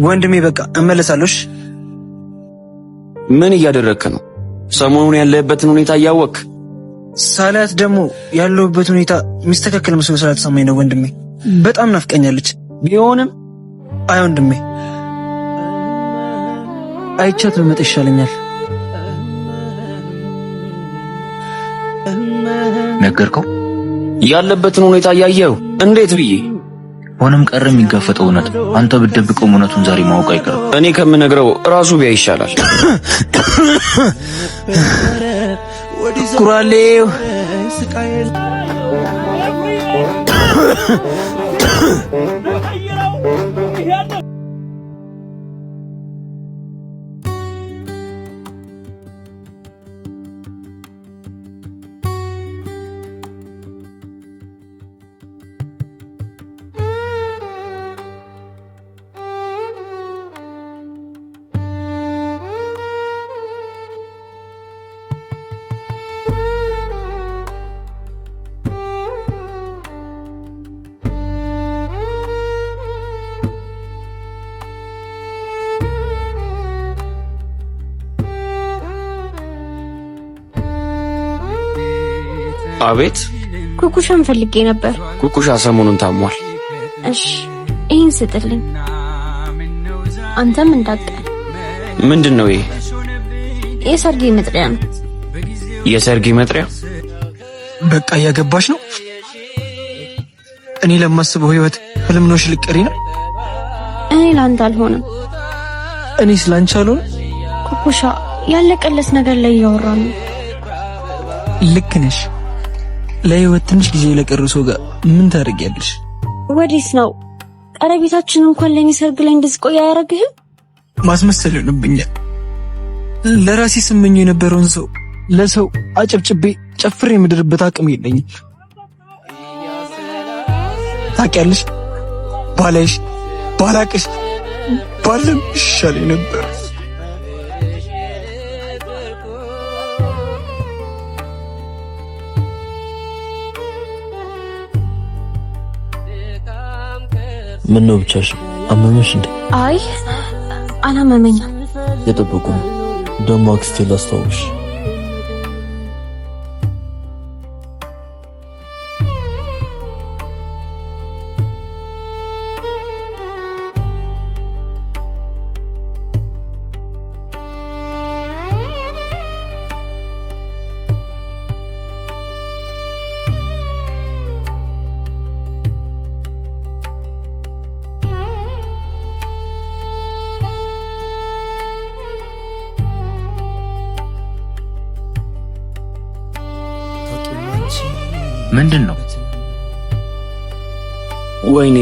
ወንድሜ በቃ እመለሳለሁ። ምን እያደረግክ ነው? ሰሞኑን ያለህበትን ሁኔታ እያወቅክ ሳላት ደግሞ ያለሁበት ሁኔታ የሚስተካከል መስሎ ስላልተሰማኝ ነው ወንድሜ። በጣም ናፍቀኛለች። ቢሆንም አይ ወንድሜ አይቻት በመጣ ይሻለኛል። ነገርከው? ያለበትን ሁኔታ እያየው እንዴት ብዬ ሆነም ቀረ የሚጋፈጠው እውነት አንተ ብትደብቀው እውነቱን ዛሬ ማወቅ አይቀርም። እኔ ከምነግረው ራሱ ቢያይ ይሻላል። ኩራሌው አቤት። ኩኩሻን ፈልጌ ነበር። ኩኩሻ ሰሞኑን ታሟል። እሺ ይሄን ስጥልኝ። አንተም እንዳትቀር። ምንድነው ይሄ? የሰርጌ መጥሪያ ነው። የሰርጌ መጥሪያ? በቃ እያገባሽ ነው? እኔ ለማስበው ህይወት ህልም ነው። ልቀሪ ነው? እኔ ላንተ አልሆነም። እኔ ስላንቺ አልሆነ። ኩኩሻ ያለቀለስ ነገር ላይ እያወራን ነው። ልክ ነሽ። ለህይወት ትንሽ ጊዜ ለቀረው ሰው ጋር ምን ታደርጊያለሽ? ወዲስ ነው ቀረቤታችን እንኳን ለኔ ሰርግ ላይ እንድትቆይ አያረግህም? ማስመሰል ይሆንብኛል። ለራሴ ስመኘው የነበረውን ሰው ለሰው አጨብጭቤ ጨፍሬ የምድርበት አቅም የለኝም። ታውቂያለሽ፣ ባላይሽ ባላቅሽ ባለም ይሻለኝ ነበር። ምን ነው ብቻሽ አመመሽ እንዴ? አይ አላመመኝም። የጠበቁ ደሞ አክስቴ ላስታውሽ። ምንድነው? ወይኔ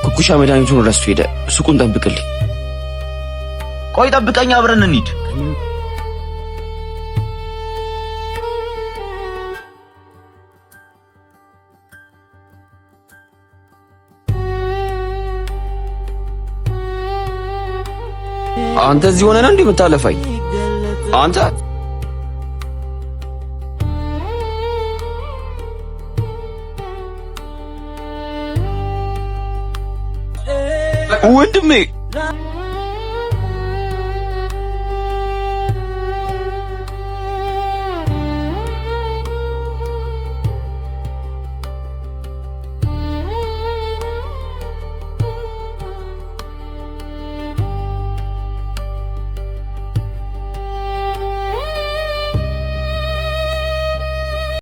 ኩኩሻ መድኃኒቱን ረስቶ ሄደ። ሱቁን ጠብቅልኝ። ቆይ ጠብቀኝ፣ አብረን እንሂድ። አንተ እዚህ ሆነህ ነው እንዴ የምታለፋኝ? አንተ ወንድሜ